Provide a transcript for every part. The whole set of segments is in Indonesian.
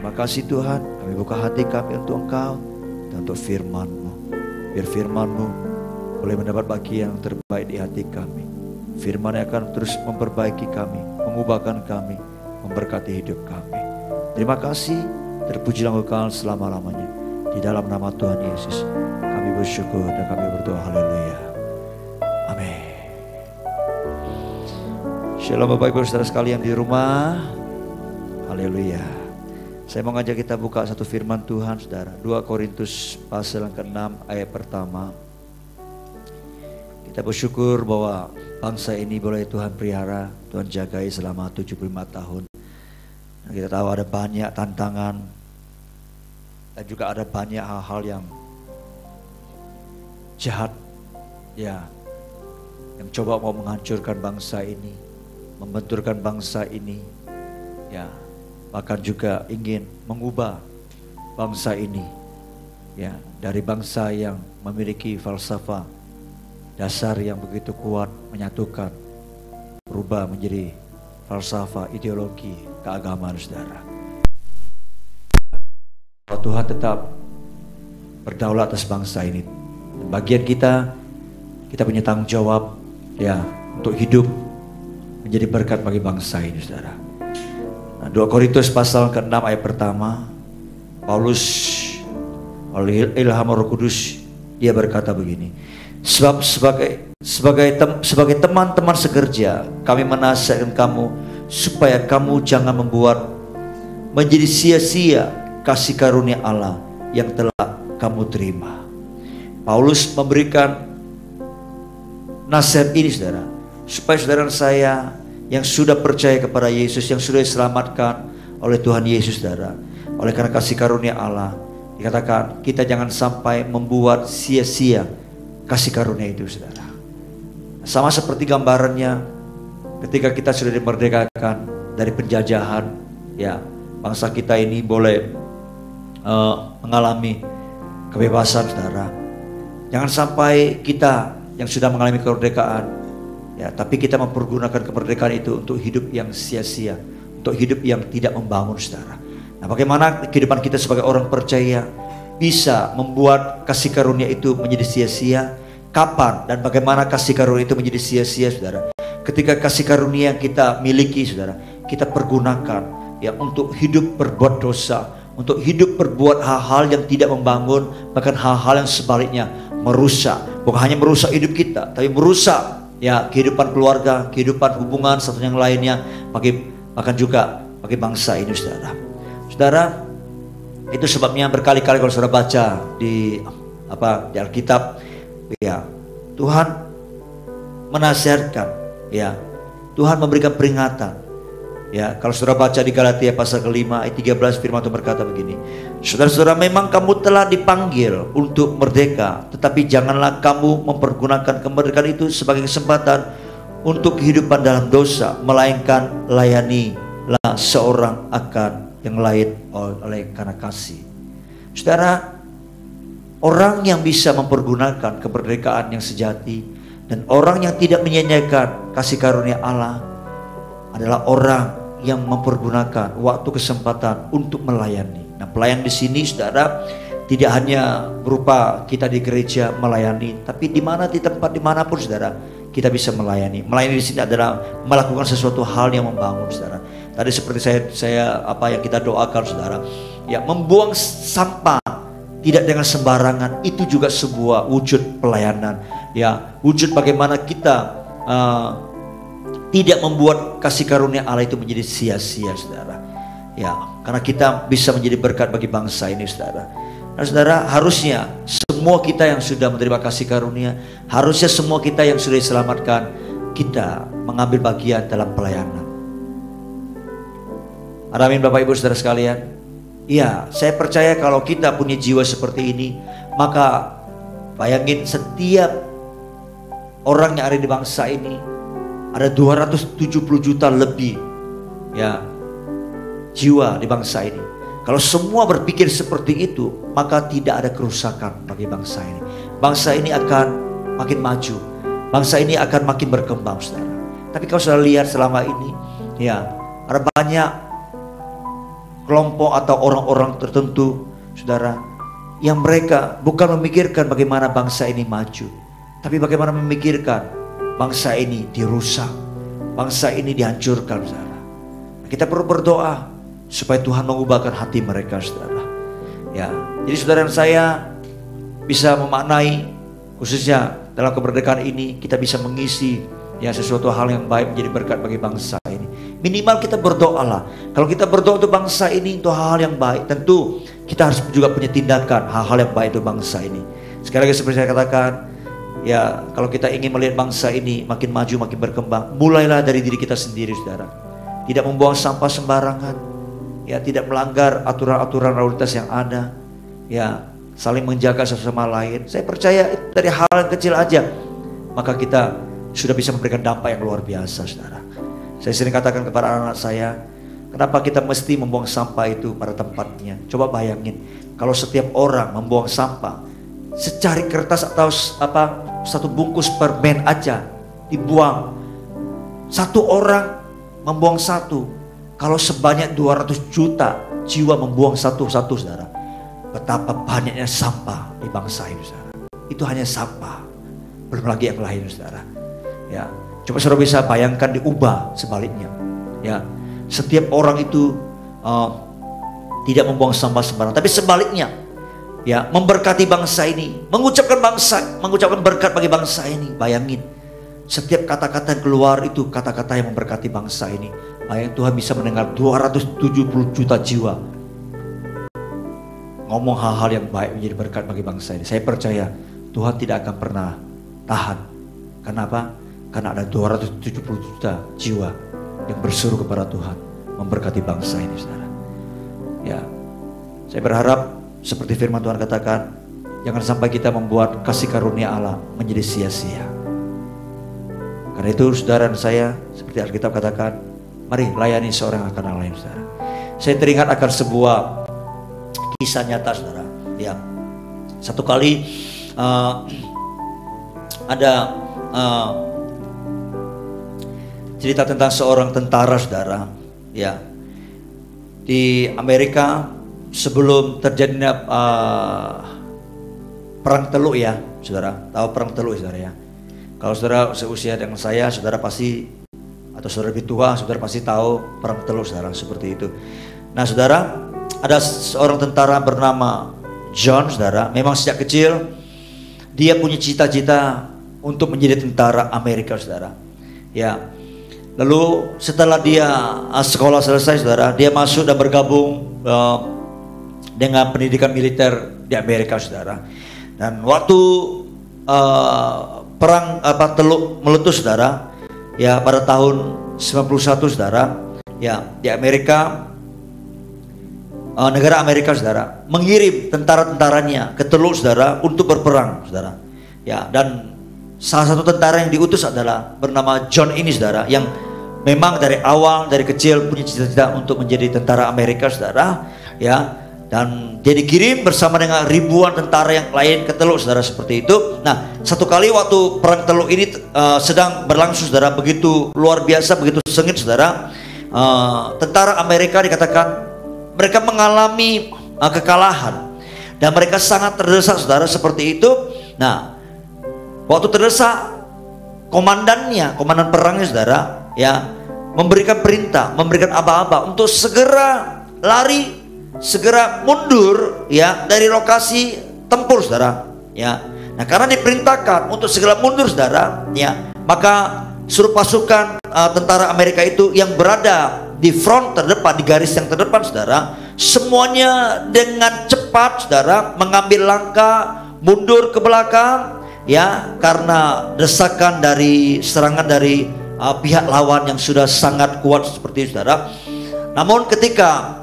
Terima kasih Tuhan, kami buka hati kami untuk Engkau dan untuk firman-Mu. Biar firman-Mu boleh mendapat bagian yang terbaik di hati kami. Firman yang akan terus memperbaiki kami, mengubahkan kami, memberkati hidup kami. Terima kasih, terpujilah Engkau selama-lamanya. Di dalam nama Tuhan Yesus kami bersyukur dan kami berdoa. Haleluya. Amin. Shalom Bapak Ibu Saudara sekalian di rumah. Haleluya. Saya mau ngajak kita buka satu firman Tuhan Saudara. 2 Korintus pasal yang ke-6 ayat pertama. Kita bersyukur bahwa bangsa ini boleh Tuhan pelihara, Tuhan jagai selama 75 tahun. Dan kita tahu ada banyak tantangan dan juga ada banyak hal-hal yang jahat ya, yang coba mau menghancurkan bangsa ini, membenturkan bangsa ini ya, bahkan juga ingin mengubah bangsa ini ya, dari bangsa yang memiliki falsafah dasar yang begitu kuat, menyatukan, berubah menjadi falsafah ideologi keagamaan Saudara. Tuhan tetap berdaulat atas bangsa ini. Dan bagian kita punya tanggung jawab ya, untuk hidup menjadi berkat bagi bangsa ini Saudara. Nah, 2 Korintus pasal ke-6 ayat pertama, Paulus oleh ilham Roh Kudus dia berkata begini, sebab sebagai teman-teman sekerja kami menasihatkan kamu supaya kamu jangan membuat menjadi sia-sia kasih karunia Allah yang telah kamu terima. Paulus memberikan nasihat ini Saudara, supaya saudara saya yang sudah percaya kepada Yesus, yang sudah diselamatkan oleh Tuhan Yesus Saudara, oleh karena kasih karunia Allah, dikatakan kita jangan sampai membuat sia-sia kasih karunia itu Saudara. Sama seperti gambarannya ketika kita sudah dimerdekakan dari penjajahan ya, bangsa kita ini boleh mengalami kebebasan Saudara. Jangan sampai kita yang sudah mengalami kemerdekaan ya, tapi kita mempergunakan kemerdekaan itu untuk hidup yang sia-sia, untuk hidup yang tidak membangun Saudara. Nah, bagaimana kehidupan kita sebagai orang percaya bisa membuat kasih karunia itu menjadi sia-sia? Kapan dan bagaimana kasih karunia itu menjadi sia-sia Saudara? Ketika kasih karunia yang kita miliki Saudara, kita pergunakan ya untuk hidup berbuat dosa, untuk hidup berbuat hal-hal yang tidak membangun, bahkan hal-hal yang sebaliknya merusak. Bukan hanya merusak hidup kita, tapi merusak ya kehidupan keluarga, kehidupan hubungan satu yang lainnya, bahkan juga bagi bangsa ini Saudara. Saudara, itu sebabnya berkali-kali kalau saudara baca di Alkitab ya, Tuhan menasihatkan ya, Tuhan memberikan peringatan ya. Kalau saudara baca di Galatia pasal ke-5 ayat 13, firman Tuhan berkata begini, saudara-saudara, memang kamu telah dipanggil untuk merdeka, tetapi janganlah kamu mempergunakan kemerdekaan itu sebagai kesempatan untuk kehidupan dalam dosa, melainkan layanilah seorang akan yang lain oleh karena kasih. Saudara, orang yang bisa mempergunakan kemerdekaan yang sejati dan orang yang tidak menyia-nyiakan kasih karunia Allah adalah orang yang mempergunakan waktu kesempatan untuk melayani. Nah, pelayan di sini Saudara tidak hanya berupa kita di gereja melayani, tapi di tempat dimanapun Saudara kita bisa melayani. Melayani di sini adalah melakukan sesuatu hal yang membangun Saudara. Tadi seperti saya apa yang kita doakan Saudara, ya, membuang sampah tidak dengan sembarangan, itu juga sebuah wujud pelayanan ya, wujud bagaimana kita tidak membuat kasih karunia Allah itu menjadi sia-sia Saudara ya, karena kita bisa menjadi berkat bagi bangsa ini Saudara. Nah Saudara, harusnya semua kita yang sudah menerima kasih karunia, harusnya semua kita yang sudah diselamatkan, kita mengambil bagian dalam pelayanan. Amin Bapak Ibu Saudara sekalian. Iya, saya percaya kalau kita punya jiwa seperti ini, maka bayangin setiap orang yang ada di bangsa ini ada 270 juta lebih ya jiwa di bangsa ini. Kalau semua berpikir seperti itu, maka tidak ada kerusakan bagi bangsa ini. Bangsa ini akan makin maju, bangsa ini akan makin berkembang Saudara. Tapi kalau saudara lihat selama ini ya, ada banyak kelompok atau orang-orang tertentu, saudara, yang mereka bukan memikirkan bagaimana bangsa ini maju, tapi bagaimana memikirkan bangsa ini dirusak, bangsa ini dihancurkan, saudara. Kita perlu berdoa supaya Tuhan mengubahkan hati mereka, saudara. Ya, jadi saudara dan saya bisa memaknai, khususnya dalam kemerdekaan ini kita bisa mengisi ya sesuatu hal yang baik menjadi berkat bagi bangsa ini. Minimal kita berdoalah. Kalau kita berdoa untuk bangsa ini untuk hal-hal yang baik, tentu kita harus juga punya tindakan hal-hal yang baik untuk bangsa ini. Sekali lagi seperti saya katakan, ya kalau kita ingin melihat bangsa ini makin maju, makin berkembang, mulailah dari diri kita sendiri, saudara. Tidak membuang sampah sembarangan, ya, tidak melanggar aturan-aturan lalu lintas yang ada, ya, saling menjaga satu sama lain. Saya percaya dari hal yang kecil aja, maka kita sudah bisa memberikan dampak yang luar biasa, saudara. Saya sering katakan kepada anak-anak saya, kenapa kita mesti membuang sampah itu pada tempatnya? Coba bayangin, kalau setiap orang membuang sampah, secari kertas atau satu bungkus permen aja dibuang, satu orang membuang satu. Kalau sebanyak 200 juta jiwa membuang satu-satu, saudara, betapa banyaknya sampah di bangsa ini, saudara. Itu hanya sampah, belum lagi yang lain, saudara. Ya, coba saudara bisa bayangkan diubah sebaliknya. Ya, setiap orang itu tidak membuang sampah sembarangan, tapi sebaliknya, ya, memberkati bangsa ini, mengucapkan berkat bagi bangsa ini. Bayangin, setiap kata-kata yang keluar itu kata-kata yang memberkati bangsa ini. Bayangin Tuhan bisa mendengar 270 juta jiwa ngomong hal-hal yang baik menjadi berkat bagi bangsa ini. Saya percaya Tuhan tidak akan pernah tahan. Kenapa? Karena ada 270 juta jiwa yang berseru kepada Tuhan memberkati bangsa ini, saudara. Ya, saya berharap seperti firman Tuhan katakan, jangan sampai kita membuat kasih karunia Allah menjadi sia-sia. Karena itu saudara dan saya, seperti Alkitab katakan, mari layani seorang akan Allah, saudara. Saya teringat akan sebuah kisah nyata, saudara. Ya, satu kali ada cerita tentang seorang tentara, saudara. Ya, di Amerika sebelum terjadinya perang Teluk, ya, saudara. Tahu perang Teluk, saudara, ya. Kalau saudara seusia dengan saya, saudara pasti, atau saudara lebih tua, saudara pasti tahu perang Teluk, saudara, seperti itu. Nah, saudara, ada seorang tentara bernama John, saudara. Memang sejak kecil dia punya cita-cita untuk menjadi tentara Amerika, saudara. Ya, lalu setelah dia sekolah selesai, saudara, dia masuk dan bergabung dengan pendidikan militer di Amerika, saudara. Dan waktu perang Teluk meletus, saudara, ya, pada tahun 91, saudara, ya, di Amerika, negara Amerika, saudara, mengirim tentara-tentaranya ke Teluk, saudara, untuk berperang, saudara. Ya, dan salah satu tentara yang diutus adalah bernama John ini, saudara, yang memang dari awal, dari kecil punya cita-cita untuk menjadi tentara Amerika, saudara. Ya, dan dia dikirim bersama dengan ribuan tentara yang lain ke Teluk, saudara, seperti itu. Nah, satu kali waktu perang Teluk ini sedang berlangsung, saudara, begitu luar biasa, begitu sengit, saudara. Tentara Amerika dikatakan mereka mengalami kekalahan dan mereka sangat terdesak, saudara, seperti itu. Nah, waktu terdesak, komandan perangnya, saudara, ya, memberikan perintah, memberikan aba-aba untuk segera lari, segera mundur, ya, dari lokasi tempur, saudara, ya. Nah, karena diperintahkan untuk segera mundur, saudara, ya, maka seluruh pasukan tentara Amerika itu yang berada di front terdepan, di garis yang terdepan, saudara, semuanya dengan cepat, saudara, mengambil langkah mundur ke belakang, ya, karena desakan dari serangan dari pihak lawan yang sudah sangat kuat seperti itu, saudara. Namun ketika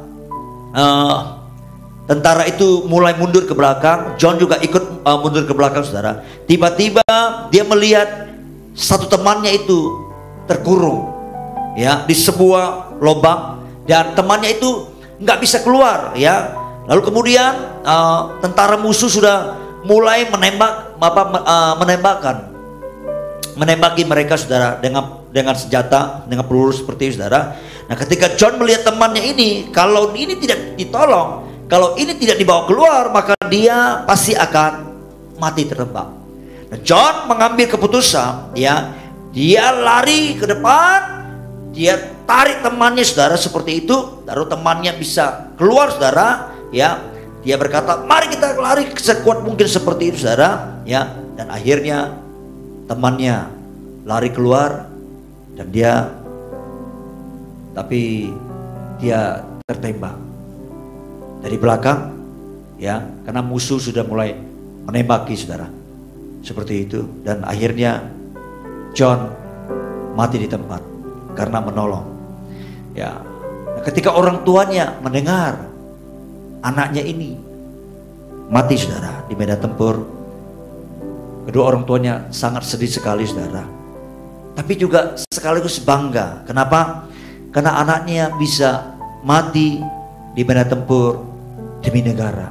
tentara itu mulai mundur ke belakang, John juga ikut mundur ke belakang, saudara. Tiba-tiba dia melihat satu temannya itu terkurung, ya, di sebuah lubang, dan temannya itu nggak bisa keluar, ya. Lalu kemudian tentara musuh sudah mulai menembakkan menembaki mereka, saudara, dengan senjata, dengan peluru seperti itu, saudara. Nah, ketika John melihat temannya ini, kalau ini tidak ditolong, kalau ini tidak dibawa keluar, maka dia pasti akan mati tertembak. Nah, John mengambil keputusan, ya, dia lari ke depan, dia tarik temannya, saudara, seperti itu, lalu temannya bisa keluar, saudara, ya. Dia berkata, mari kita lari sekuat mungkin seperti itu, saudara, ya. Dan akhirnya temannya lari keluar dan tapi dia tertembak dari belakang, ya, karena musuh sudah mulai menembaki, saudara, seperti itu. Dan akhirnya John mati di tempat karena menolong, ya. Nah, ketika orang tuanya mendengar anaknya ini mati, saudara, di medan tempur, kedua orang tuanya sangat sedih sekali, saudara. Tapi juga sekaligus bangga. Kenapa? Karena anaknya bisa mati di medan tempur demi negara,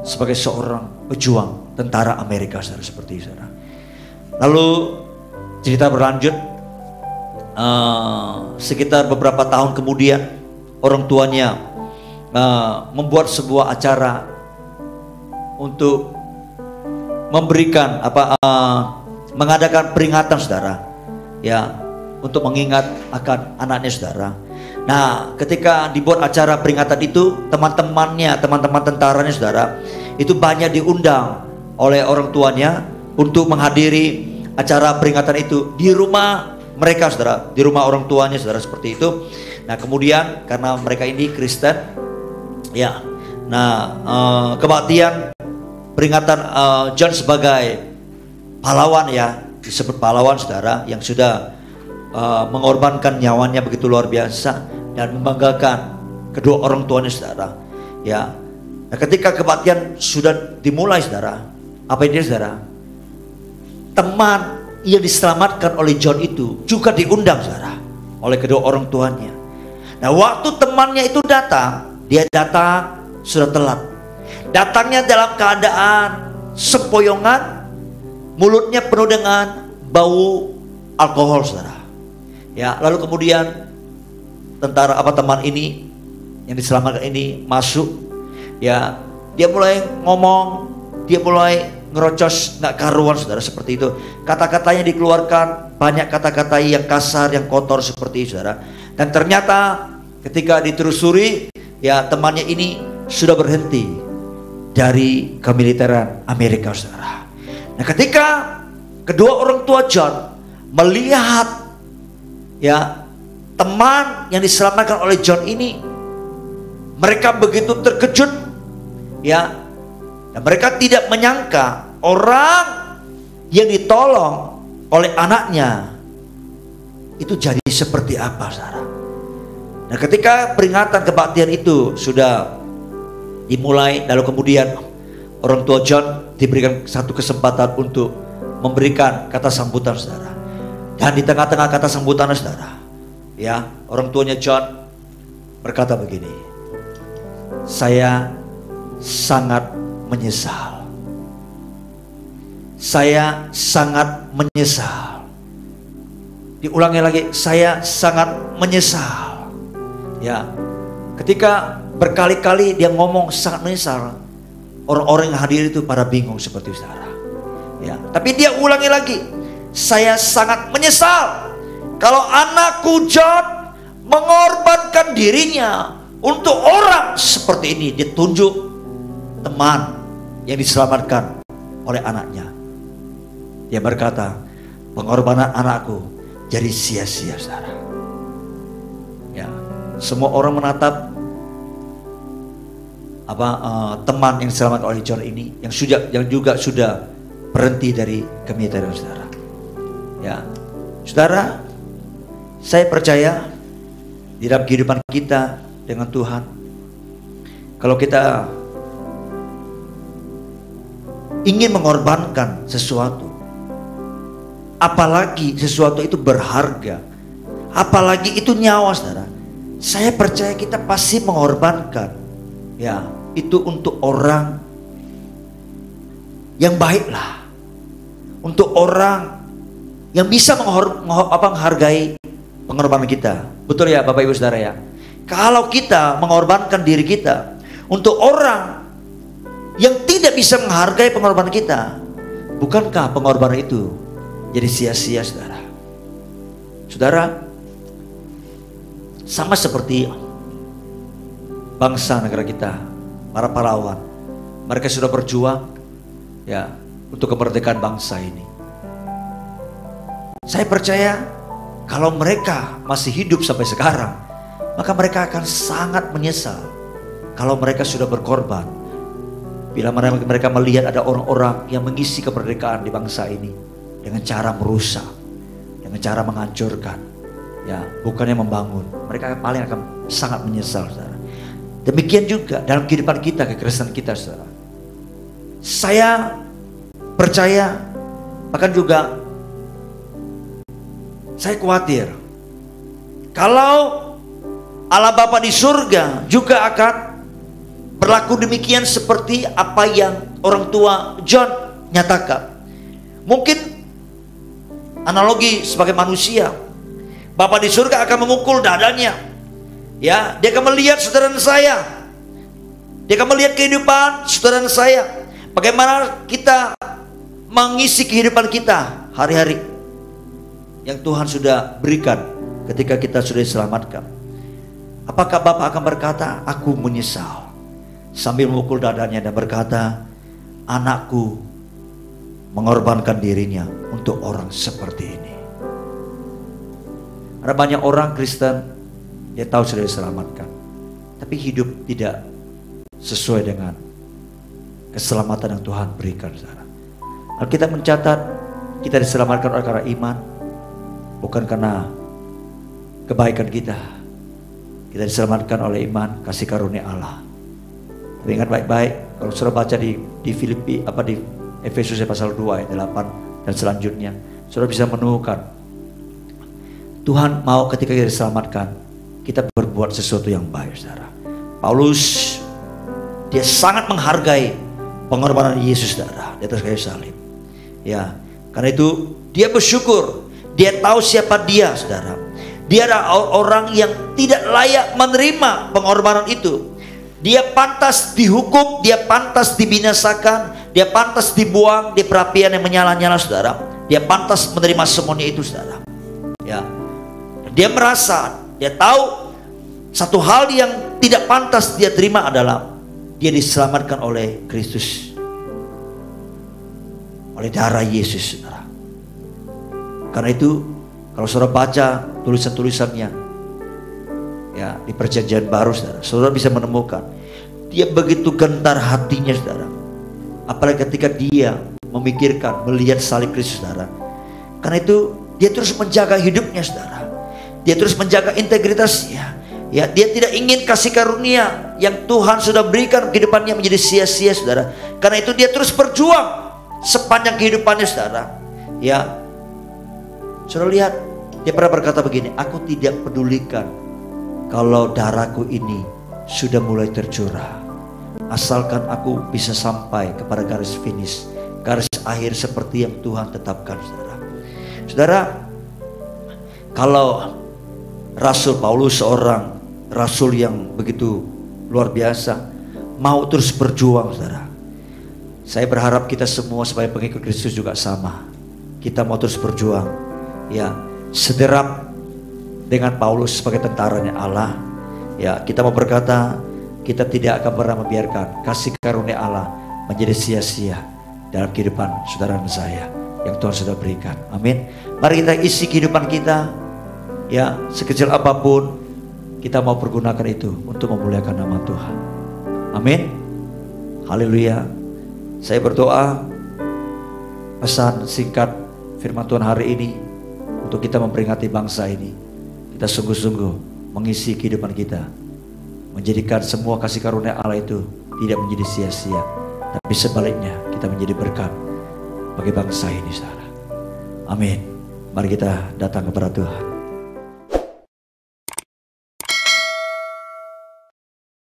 sebagai seorang pejuang tentara Amerika, saudara, seperti itu, saudara. Lalu cerita berlanjut, sekitar beberapa tahun kemudian orang tuanya membuat sebuah acara untuk memberikan mengadakan peringatan, saudara, ya, untuk mengingat akan anaknya, saudara. Nah, ketika dibuat acara peringatan itu, teman-teman tentaranya, saudara, itu banyak diundang oleh orang tuanya untuk menghadiri acara peringatan itu di rumah mereka, saudara, di rumah orang tuanya, saudara, seperti itu. Nah, kemudian karena mereka ini Kristen, ya, nah, kebaktian peringatan John sebagai pahlawan, ya, disebut pahlawan, saudara, yang sudah mengorbankan nyawanya begitu luar biasa dan membanggakan kedua orang tuanya, saudara, ya. Nah, ketika kebaktian sudah dimulai, saudara, apa ini, saudara? Teman yang diselamatkan oleh John itu juga diundang, saudara, oleh kedua orang tuanya. Nah, waktu temannya itu datang, dia datang sudah telat. Datangnya dalam keadaan sempoyongan, mulutnya penuh dengan bau alkohol, saudara. Ya, lalu kemudian teman ini yang diselamatkan ini masuk, ya, dia mulai ngomong, dia mulai ngerocos nggak karuan, saudara, seperti itu. Kata-katanya dikeluarkan, banyak kata-kata yang kasar, yang kotor seperti itu, saudara. Dan ternyata ketika ditelusuri, ya, temannya ini sudah berhenti dari kemiliteran Amerika, saudara. Nah, ketika kedua orang tua John melihat, ya, teman yang diselamatkan oleh John ini, mereka begitu terkejut, ya, dan mereka tidak menyangka orang yang ditolong oleh anaknya itu jadi seperti apa, saudara. Nah, ketika peringatan kebaktian itu sudah dimulai, lalu kemudian orang tua John diberikan satu kesempatan untuk memberikan kata sambutan, saudara. Dan di tengah-tengah kata sambutan, saudara, ya, orang tuanya John berkata begini, saya sangat menyesal. Saya sangat menyesal. Diulangi lagi, saya sangat menyesal. Ya, ketika berkali-kali dia ngomong sangat menyesal, orang-orang yang hadir itu pada bingung seperti itu, saudara. Ya, tapi dia ulangi lagi, saya sangat menyesal kalau anakku John mengorbankan dirinya untuk orang seperti ini. Ditunjuk teman yang diselamatkan oleh anaknya. Dia berkata, pengorbanan anakku jadi sia-sia, saudara. Ya, semua orang menatap teman yang diselamatkan oleh John ini, yang juga sudah berhenti dari kemiliteran, saudara. Ya, saudara, saya percaya di dalam kehidupan kita dengan Tuhan, kalau kita ingin mengorbankan sesuatu, apalagi sesuatu itu berharga, apalagi itu nyawa, saudara, saya percaya kita pasti mengorbankan, ya, itu untuk orang yang baiklah, untuk orang yang bisa menghargai pengorbanan kita. Betul ya Bapak Ibu Saudara ya? Kalau kita mengorbankan diri kita untuk orang yang tidak bisa menghargai pengorbanan kita, bukankah pengorbanan itu jadi sia-sia, saudara? Saudara, sama seperti bangsa negara kita, para pahlawan, mereka sudah berjuang ya untuk kemerdekaan bangsa ini. Saya percaya kalau mereka masih hidup sampai sekarang, maka mereka akan sangat menyesal kalau mereka sudah berkorban. Bila mereka melihat ada orang-orang yang mengisi kemerdekaan di bangsa ini dengan cara merusak, dengan cara menghancurkan, ya bukannya membangun, mereka paling akan sangat menyesal, saudara. Demikian juga dalam kehidupan kita, kekristenan kita, saudara. Saya percaya, bahkan juga saya khawatir kalau Allah Bapa di surga juga akan berlaku demikian seperti apa yang orang tua John nyatakan. Mungkin analogi sebagai manusia, Bapa di surga akan memukul dadanya. Ya, dia akan melihat saudara saya. Dia akan melihat kehidupan saudara saya. Bagaimana kita mengisi kehidupan kita hari-hari yang Tuhan sudah berikan ketika kita sudah diselamatkan. Apakah Bapak akan berkata, aku menyesal, sambil memukul dadanya dan berkata, anakku mengorbankan dirinya untuk orang seperti ini. Ada banyak orang Kristen, dia tahu sudah diselamatkan, tapi hidup tidak sesuai dengan keselamatan yang Tuhan berikan, saudara. Alkitab mencatat kita diselamatkan oleh karena iman, bukan karena kebaikan kita. Kita diselamatkan oleh iman, kasih karunia Allah. Tapi ingat baik-baik, kalau saudara baca di Filipi, di Efesus pasal 2 ayat 8 dan selanjutnya, saudara bisa menemukan Tuhan mau ketika kita diselamatkan, kita berbuat sesuatu yang baik, saudara. Paulus, dia sangat menghargai pengorbanan Yesus, saudara, di atas kayu salib. Ya, karena itu dia bersyukur, dia tahu siapa dia, saudara. Dia adalah orang yang tidak layak menerima pengorbanan itu. Dia pantas dihukum, dia pantas dibinasakan, dia pantas dibuang di perapian yang menyala-nyala, saudara. Dia pantas menerima semuanya itu, saudara. Ya, dia merasa, dia tahu satu hal yang tidak pantas dia terima adalah dia diselamatkan oleh Kristus, oleh darah Yesus, saudara. Karena itu kalau saudara baca tulisan-tulisannya ya di perjanjian baru, saudara bisa menemukan dia begitu gentar hatinya, saudara. Apalagi ketika dia memikirkan, melihat salib Kristus, saudara. Karena itu dia terus menjaga hidupnya, saudara. Dia terus menjaga integritasnya. Ya, dia tidak ingin kasih karunia yang Tuhan sudah berikan kehidupannya menjadi sia-sia, saudara. Karena itu dia terus berjuang sepanjang kehidupannya, saudara. Ya, saudara lihat, dia pernah berkata begini, aku tidak pedulikan kalau darahku ini sudah mulai tercurah, asalkan aku bisa sampai kepada garis finish, garis akhir seperti yang Tuhan tetapkan, saudara. Saudara, kalau Rasul Paulus, seorang rasul yang begitu luar biasa, mau terus berjuang, saudara. Saya berharap kita semua sebagai pengikut Kristus juga sama. Kita mau terus berjuang, ya, sederap dengan Paulus sebagai tentaranya Allah. Ya, kita mau berkata, kita tidak akan pernah membiarkan kasih karunia Allah menjadi sia-sia dalam kehidupan saudara dan saya yang Tuhan sudah berikan. Amin. Mari kita isi kehidupan kita, ya, sekecil apapun, kita mau pergunakan itu untuk memuliakan nama Tuhan. Amin. Haleluya. Saya berdoa, pesan singkat firman Tuhan hari ini untuk kita memperingati bangsa ini, kita sungguh-sungguh mengisi kehidupan kita, menjadikan semua kasih karunia Allah itu tidak menjadi sia-sia, tapi sebaliknya kita menjadi berkat bagi bangsa ini, saudara. Amin. Mari kita datang kepada Tuhan.